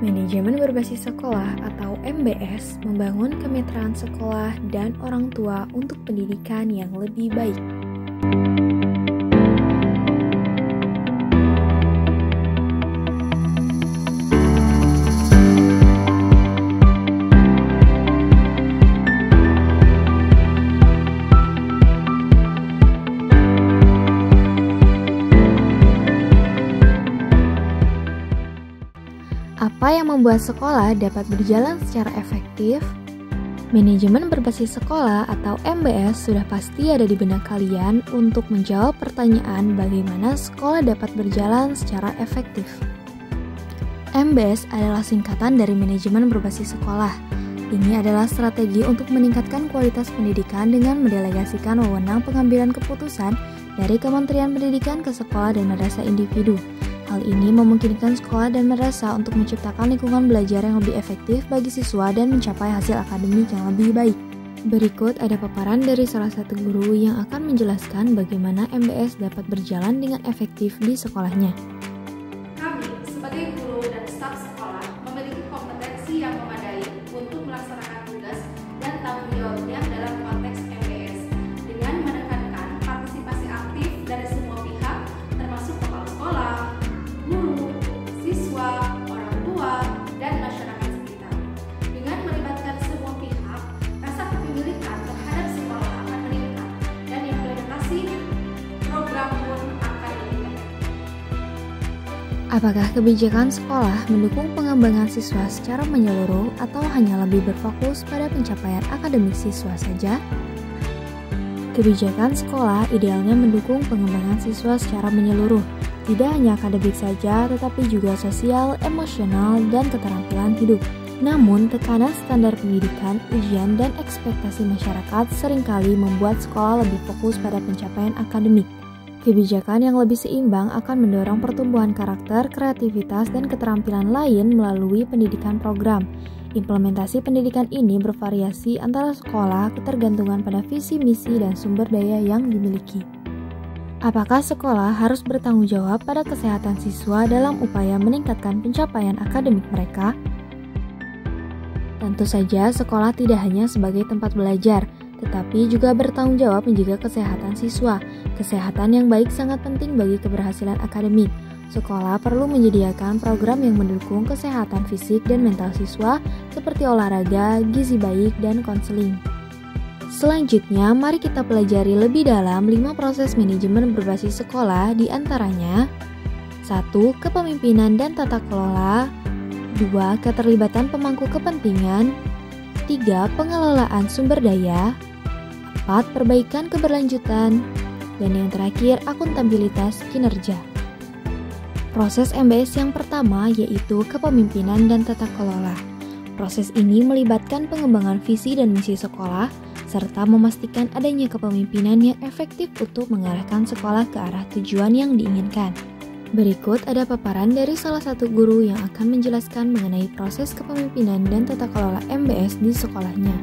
Manajemen berbasis sekolah atau MBS membangun kemitraan sekolah dan orang tua untuk pendidikan yang lebih baik. Apa yang membuat sekolah dapat berjalan secara efektif? Manajemen berbasis sekolah atau MBS sudah pasti ada di benak kalian untuk menjawab pertanyaan bagaimana sekolah dapat berjalan secara efektif. MBS adalah singkatan dari manajemen berbasis sekolah. Ini adalah strategi untuk meningkatkan kualitas pendidikan dengan mendelegasikan wewenang pengambilan keputusan dari Kementerian Pendidikan ke sekolah dan madrasah individu. Hal ini memungkinkan sekolah dan madrasah untuk menciptakan lingkungan belajar yang lebih efektif bagi siswa dan mencapai hasil akademik yang lebih baik. Berikut ada paparan dari salah satu guru yang akan menjelaskan bagaimana MBS dapat berjalan dengan efektif di sekolahnya. Kami sebagai guru dan staf sekolah memiliki kompetensi yang memadai untuk melaksanakan tugas dan tanggung jawabnya dalam konteks MBS dengan menekankan partisipasi aktif dari semua pihak termasuk kepala sekolah, guru, siswa, orang tua, dan masyarakat sekitar. Dengan melibatkan semua pihak, rasa kepemilikan terhadap sekolah akan meningkat dan implementasi program pun akan meningkat. Apakah kebijakan sekolah mendukung pengembangan siswa secara menyeluruh atau hanya lebih berfokus pada pencapaian akademik siswa saja? Kebijakan sekolah idealnya mendukung pengembangan siswa secara menyeluruh, tidak hanya akademik saja, tetapi juga sosial, emosional, dan keterampilan hidup. Namun, tekanan standar pendidikan, ujian, dan ekspektasi masyarakat seringkali membuat sekolah lebih fokus pada pencapaian akademik. Kebijakan yang lebih seimbang akan mendorong pertumbuhan karakter, kreativitas, dan keterampilan lain melalui pendidikan program. Implementasi pendidikan ini bervariasi antara sekolah, ketergantungan pada visi, misi, dan sumber daya yang dimiliki. Apakah sekolah harus bertanggung jawab pada kesehatan siswa dalam upaya meningkatkan pencapaian akademik mereka? Tentu saja, sekolah tidak hanya sebagai tempat belajar, tetapi juga bertanggung jawab menjaga kesehatan siswa. Kesehatan yang baik sangat penting bagi keberhasilan akademik. Sekolah perlu menyediakan program yang mendukung kesehatan fisik dan mental siswa seperti olahraga, gizi baik, dan konseling. Selanjutnya, mari kita pelajari lebih dalam 5 proses manajemen berbasis sekolah, di antaranya 1. Kepemimpinan dan tata kelola. 2. Keterlibatan pemangku kepentingan. 3. Pengelolaan sumber daya. 4. Perbaikan keberlanjutan. Dan yang terakhir, akuntabilitas kinerja. Proses MBS yang pertama yaitu kepemimpinan dan tata kelola. Proses ini melibatkan pengembangan visi dan misi sekolah, serta memastikan adanya kepemimpinan yang efektif untuk mengarahkan sekolah ke arah tujuan yang diinginkan. Berikut ada paparan dari salah satu guru yang akan menjelaskan mengenai proses kepemimpinan dan tata kelola MBS di sekolahnya.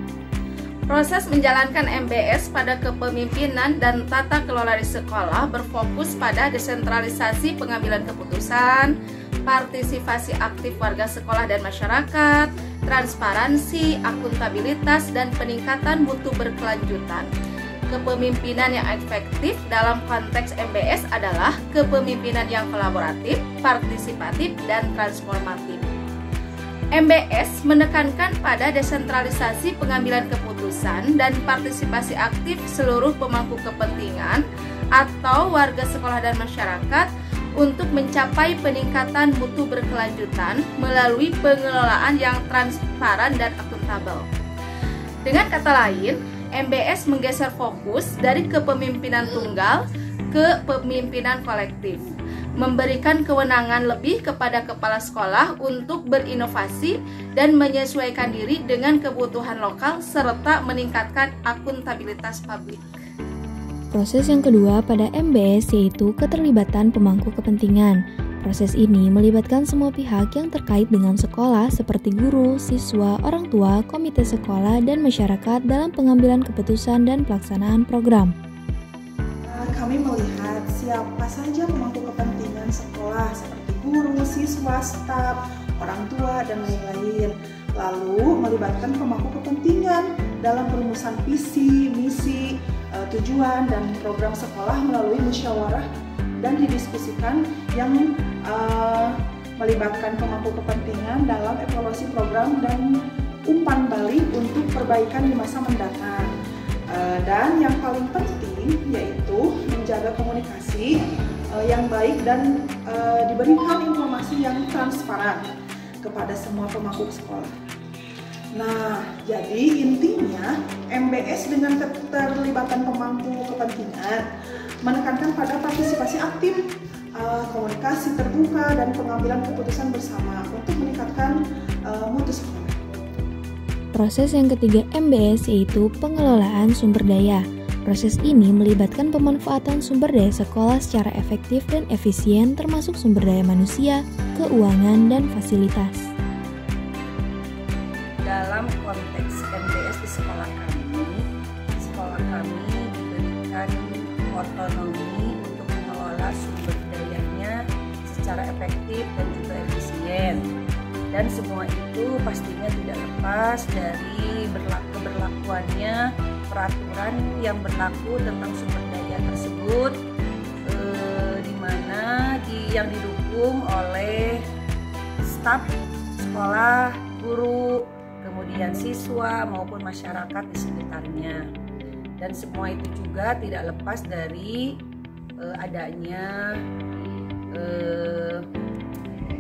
Proses menjalankan MBS pada kepemimpinan dan tata kelola di sekolah berfokus pada desentralisasi pengambilan keputusan, partisipasi aktif warga sekolah dan masyarakat, transparansi, akuntabilitas, dan peningkatan mutu berkelanjutan. Kepemimpinan yang efektif dalam konteks MBS adalah kepemimpinan yang kolaboratif, partisipatif, dan transformatif. MBS menekankan pada desentralisasi pengambilan keputusan dan partisipasi aktif seluruh pemangku kepentingan atau warga sekolah dan masyarakat untuk mencapai peningkatan mutu berkelanjutan melalui pengelolaan yang transparan dan akuntabel. Dengan kata lain, MBS menggeser fokus dari kepemimpinan tunggal ke kepemimpinan kolektif, memberikan kewenangan lebih kepada kepala sekolah untuk berinovasi dan menyesuaikan diri dengan kebutuhan lokal serta meningkatkan akuntabilitas publik. Proses yang kedua pada MBS yaitu keterlibatan pemangku kepentingan. Proses ini melibatkan semua pihak yang terkait dengan sekolah seperti guru, siswa, orang tua, komite sekolah, dan masyarakat dalam pengambilan keputusan dan pelaksanaan program. Kami melihat siapa saja pemangku kepentingan sekolah seperti guru, siswa, staf, orang tua, dan lain-lain. Lalu melibatkan pemangku kepentingan dalam perumusan visi, misi, tujuan, dan program sekolah melalui musyawarah dan didiskusikan yang melibatkan pemangku kepentingan dalam evaluasi program dan umpan balik untuk perbaikan di masa mendatang. Dan yang paling penting yaitu menjaga komunikasi yang baik dan diberikan informasi yang transparan kepada semua pemangku sekolah. Nah, jadi intinya MBS dengan keterlibatan pemangku kepentingan menekankan pada partisipasi aktif, komunikasi terbuka, dan pengambilan keputusan bersama untuk meningkatkan mutu sekolah. Proses yang ketiga MBS yaitu pengelolaan sumber daya. Proses ini melibatkan pemanfaatan sumber daya sekolah secara efektif dan efisien termasuk sumber daya manusia, keuangan, dan fasilitas. Dalam konteks MBS di sekolah kami diberikan otonomi untuk mengelola sumber dayanya secara efektif dan juga efisien. Dan semua itu pastinya tidak lepas dari keberlakuannya peraturan yang berlaku tentang sumber daya tersebut, di mana yang didukung oleh staf sekolah, guru, kemudian siswa maupun masyarakat di sekitarnya. Dan semua itu juga tidak lepas dari adanya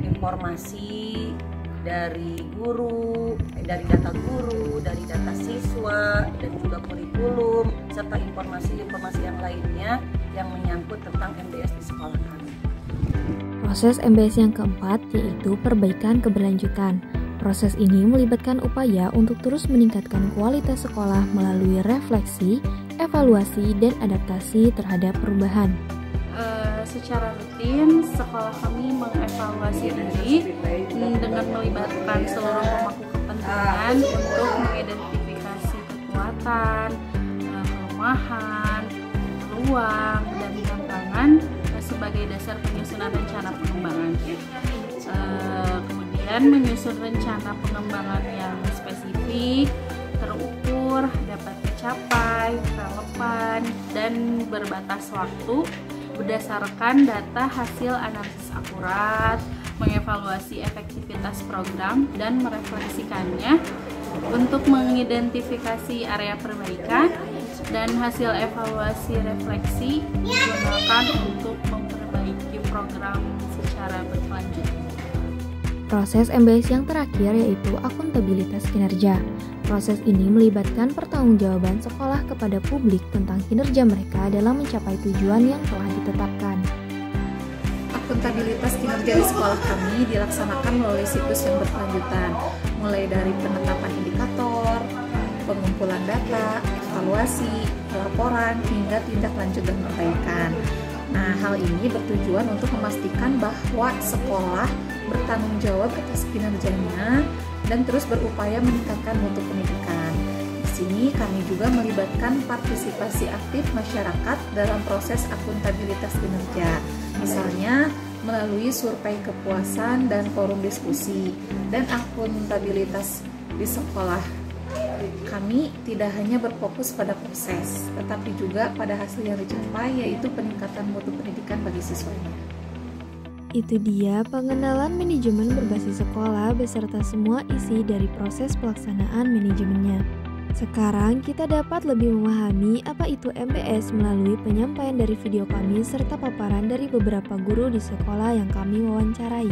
informasi dari guru, dari data guru, dari data siswa, dan juga kurikulum, serta informasi-informasi yang lainnya yang menyangkut tentang MBS di sekolah kami. Proses MBS yang keempat yaitu perbaikan keberlanjutan. Proses ini melibatkan upaya untuk terus meningkatkan kualitas sekolah melalui refleksi, evaluasi, dan adaptasi terhadap perubahan. Secara rutin, sekolah kami mengevaluasi diri dengan melibatkan seluruh pemangku kepentingan untuk mengidentifikasi kekuatan, kelemahan, peluang, dan tantangan sebagai dasar penyusunan rencana pengembangan. Kemudian menyusun rencana pengembangan yang spesifik, terukur, dapat dicapai, relevan, dan berbatas waktu berdasarkan data hasil analisis akurat, mengevaluasi efektivitas program, dan merefleksikannya untuk mengidentifikasi area perbaikan, dan hasil evaluasi refleksi digunakan untuk memperbaiki program secara berkelanjutan. Proses MBS yang terakhir yaitu akuntabilitas kinerja. Proses ini melibatkan pertanggungjawaban sekolah kepada publik tentang kinerja mereka dalam mencapai tujuan yang telah ditetapkan. Akuntabilitas kinerja di sekolah kami dilaksanakan melalui siklus yang berkelanjutan, mulai dari penetapan indikator, pengumpulan data, evaluasi, laporan, hingga tindak lanjut dan perbaikan. Nah, hal ini bertujuan untuk memastikan bahwa sekolah bertanggung jawab atas kinerjanya dan terus berupaya meningkatkan mutu pendidikan. Di sini kami juga melibatkan partisipasi aktif masyarakat dalam proses akuntabilitas kinerja. Misalnya melalui survei kepuasan dan forum diskusi. Dan akuntabilitas di sekolah kami tidak hanya berfokus pada proses, tetapi juga pada hasil yang dicapai, yaitu peningkatan mutu pendidikan bagi siswanya. Itu dia pengenalan manajemen berbasis sekolah beserta semua isi dari proses pelaksanaan manajemennya. Sekarang kita dapat lebih memahami apa itu MBS melalui penyampaian dari video kami serta paparan dari beberapa guru di sekolah yang kami wawancarai.